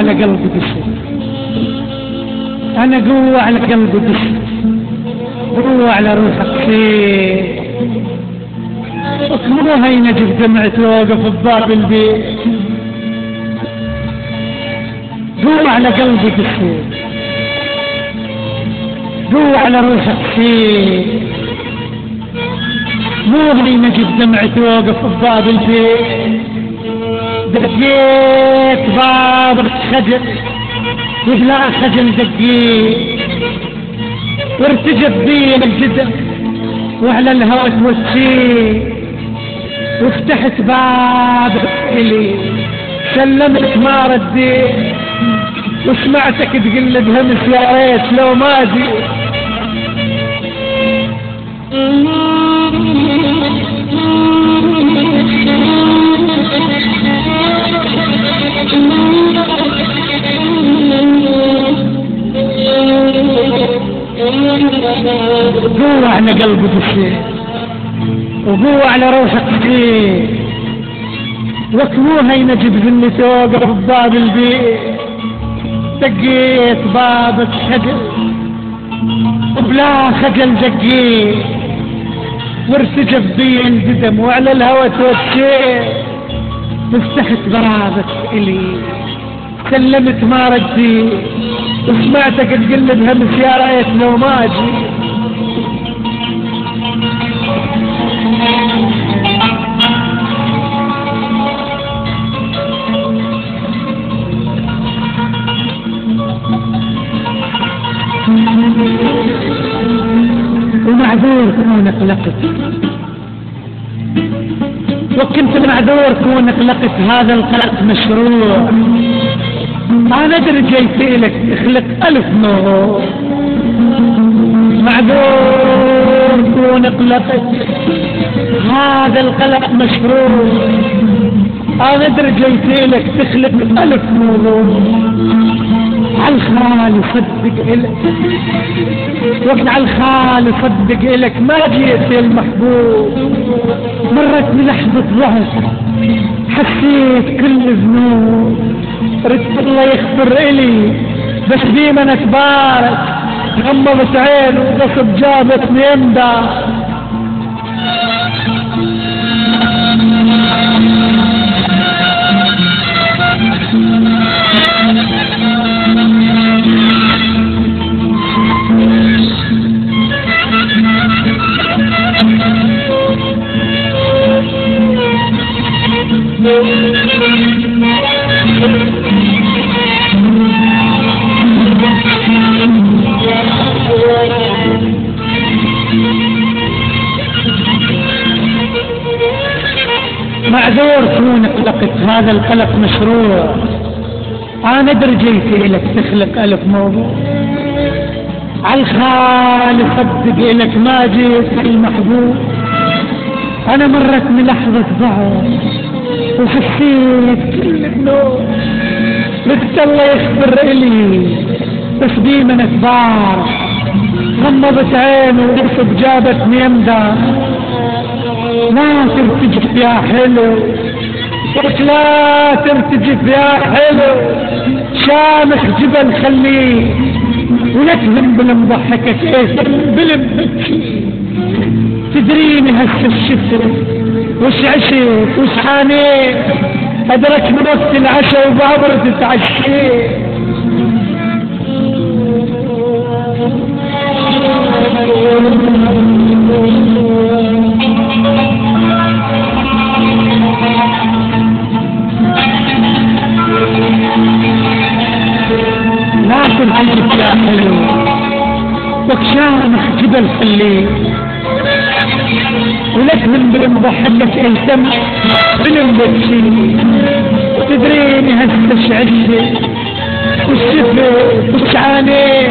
على قلبي دشت، انا قوة على قلبي دشت، قوة على روحك فيه، مو هينة جب دمعتي واقف بباب البيت، قوة على قلبي دشت، قوة على روحك فيه، مو هينة جب دمعتي واقف بباب البيت، دقيت باب الخجل وبلا خجل دقيت، وارتجب بي الجدر وعلى الهوى توشيت، وفتحت باب إلي سلمت ما رديت، وسمعتك تقلب همس يا ريت لو ما جيت. قوة على قلبي بالشيء وقوة على روحك فيه، وكموها ينجب ذني توقف بباب البيت، دقيت بابك خجل وبلا خجل دقيت، وارتجب بي الجدم وعلى الهوى توشيت، فتحت بابك إلي سلمت ما رديت، وسمعتك تقلب همس يا ريت لو ما جيت. ومعذور كونك لقت، وكنت معذور كونك لقت هذا القلق مشروع، انا ادري جيت لك اخلق الف نور، معذور كونك لقت هذا القلق مشروع، انا ادري جيت لك تخلق الف نور، عالخال صدق إلك وقت عالخال صدق إلك ما جيت المحبوب، مرت بلحظة ضعف حسيت كل ذنوب، ردت الله يغفر إلي بس ديما أنا تبارك، غمضت عين وغصب جابتني يمدى. معذور كونك لقت هذا القلق مشروع، انا ادري جيت لك تخلق الف موضوع، عالخال صدق لك ما جيت المحبوب، انا مرت من لحظة ضعف وحسيت كل النور، ردت الله يغفر الي بس ديما اتبار، غمضت عين وقصب جابتني يمدى، لا ترتجف يا حلو قلت لا ترتجف يا حلو، شامخ جبل خليه ولا تهم بلمضحكك ايش بلمضحك، تدريني هسه الشتر وش عشيت وش عانيت، ادرك من وقت العشاء وبعبرة تعشيت. لا ترتجف يا حلو وكشامخ جبل خليه ولك من بلمضحكك التم بلمضحكي، تدريني هسه عشي والشفت وش عانيت،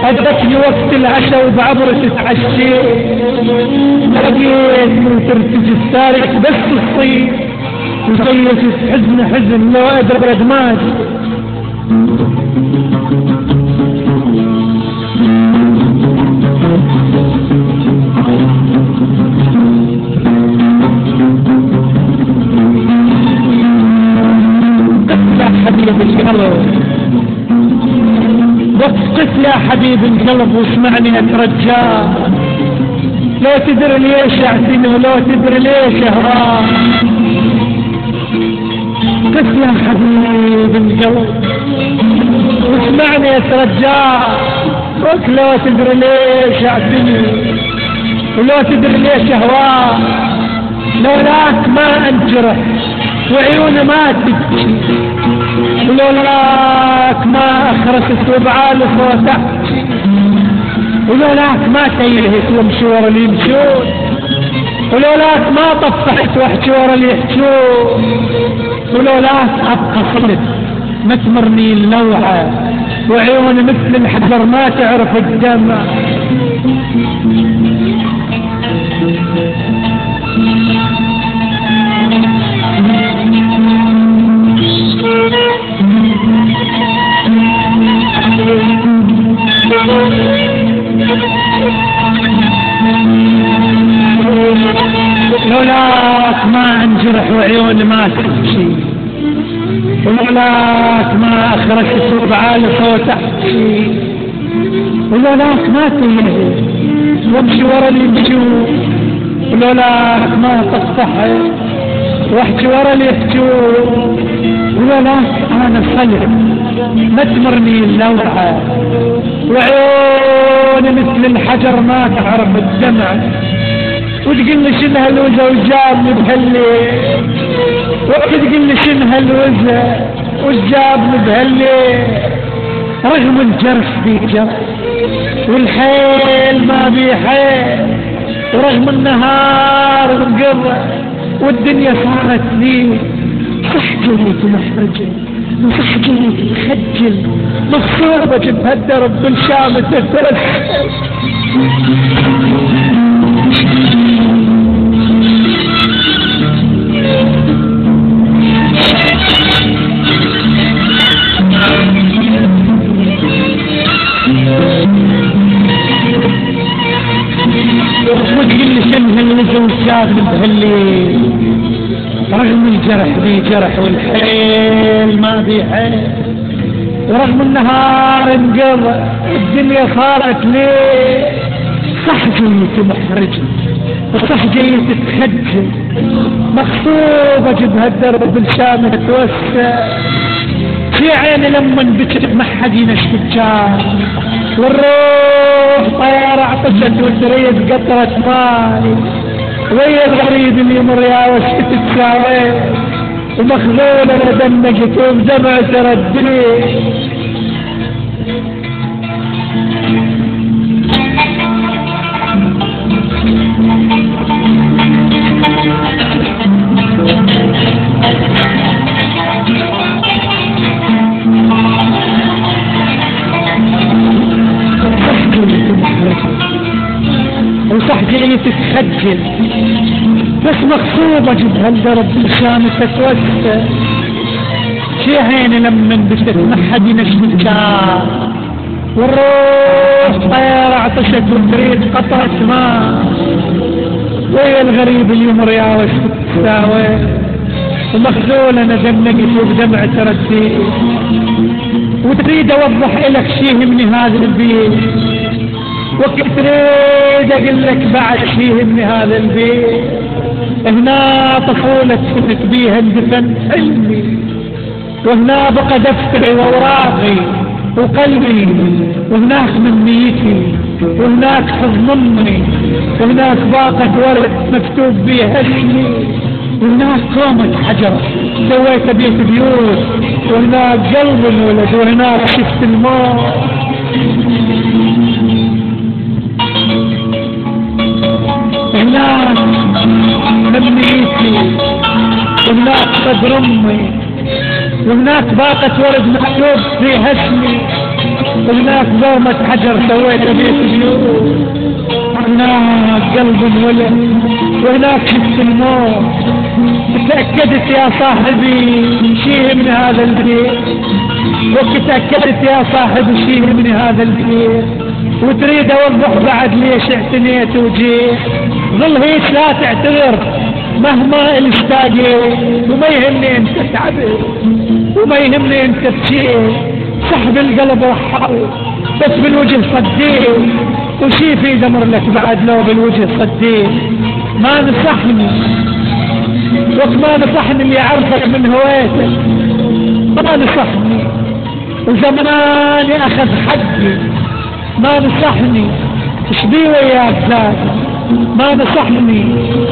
أدركني وقت العشاء وبعبرة تعشي، لقيت من ترتجف تارك بس الصيف وزيت حزن حزن لو أدرك ردماجي. حبيب القلب، وقف يا حبيب القلب واسمعني اترجاك، لو تدري ليش اعتني ولو تدري ليش اهراك، قف يا حبيب القلب واسمعني اترجاك، لو تدري ليش اعتني ولو تدري ليش اهواك، لولاك ما انجرح وعيوني ما تبكي، ولولاك ما اخرست وبعالي صوت احكي، ولولاك ما تيهت وامشي ورا اللي يمشون، ولولاك ما طفحت واحكي ورا اللي يحجون، ولولاك ابقى صلت ما تمرني اللوعه، وعيوني مثل الحجر ما تعرف الدمع. لولاك ما انجرح وعيوني ما تبكي، ولولاك ما اخرجت وبعالي صوت احكي، ولولاك ما تيهت وامشي ورا اللي يمشون، ولولاك ما تصحي واحكي ورا اللي يحجون، ولولاك انا صلت ما تمرني اللوعه، وعيوني مثل الحجر ما تعرف الدمع، وتقول لي شنو هالوزه وجابني بهالليل، وتقول لي شنو هالوزه وجابني بهالليل، رغم الجرح بي جرح والحيل ما بي حيل، ورغم النهار مقرب والدنيا صارت لي، صح جريت محرجه وصح جريت مخجل، مغصوبه بهالدرب بالشامة الثلاث. وتقول لي شنو هالنجم الشاغل بهالليل، رغم الجرح بي جرح والحيل ما بي حيل، ورغم النهار انقضى الدنيا صارت ليل، صح جيت محرجة وصح جيت تخجل، مغصوبة جبها الدرب بالشام تتوسع، في عيني لما بكت ما حد ينشف الجار، والروح طيارة عطشت وتريد قطرة ماي، ويا الغريب اللي يمر يا وش تتساوي، ومخذولة لدمجت وبدمع تردي. وصح جاي تتخجل، بس مغصوبة جبها الدرب بالشام تتوسع، شي عيني لمن بشت ما حد ينشف الجار، والروح طيارة عطشت وتريد قطرة ماء، ويا الغريب اليوم رياوش تساوي، ومخذول انا دمجت وبدمع تردي، وتريد اوضح لك شي من هذا البيت، وكنت تريد اقول لك بعد شي من هذا البيت، هنا طفولة فت بيها اندفن حلمي، وهنا بقى دفتري واوراقي وقلبي، وهناك منيتي وهناك حضن امي، وهناك باقة ورد مكتوب بيها اسمي، وهناك قومة حجر سويت بيت بيوت، وهناك قلب الولد، وهناك شفت الموت. هناك مبنيتي وهناك قدر امي، وهناك باقة ورد مكتوب فيها اسمي، وهناك قومة حجر سويت بيت بيوت، وهناك قلب الولد، وهناك شفت الموت. تأكدت يا صاحبي شيء من هذا البيت، وتأكدت يا صاحبي شيء من هذا البيت، وتريد اوضح بعد ليش اعتنيت وجيت. ظل هيك لا تعتذر مهما الاشتاقيت، وما يهمني انت تعبت. وما يهمني انت بشيء، سحب القلب رحال بس بالوجه صديق، وشي في دمر لك بعد لو بالوجه صديق. ما نصحني وقت ما نصحني اللي يعرفك من هويتك، ما نصحني وزماني اخذ حقي، ما نصحني ايش بي وياك زاد، ما نصحني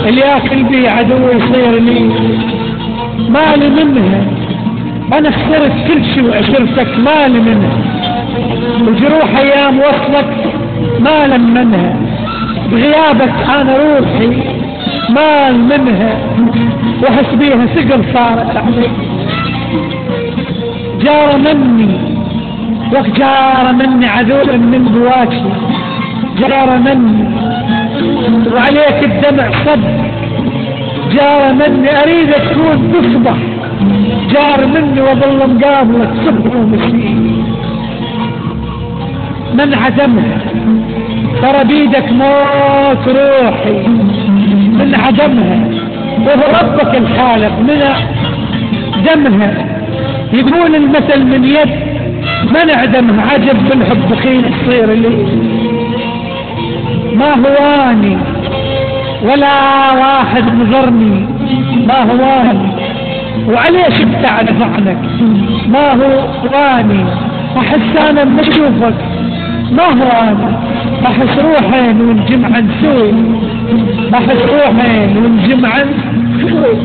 اللي ياكل بي عدو يصير لي، مالي منها انا خسرت كل شيء وعشرتك مالي منها، وجروح ايام وصلك ما لمنها، بغيابك انا روحي مال منها، واحس بيها ثقل صارت عليك. جار مني وجار مني عدو من بواكي، جار مني وعليك الدمع صب، جار مني اريد تكون تصبح، جار مني وظل مقابلك صبح ومسيح. من عدمها ترى بيدك موت روحي، من عدمها وربك الخالق من دمها، يقول المثل من يد من عدمها، عجب بالحب خيل تصير لي. ما هواني ولا واحد نظرني، ما هواني وعليه شفت على عنك، ما هواني احس انا ما اشوفك، ما هواني احس روحين ونجمع نسوي، احس روحين ونجمع نسوي.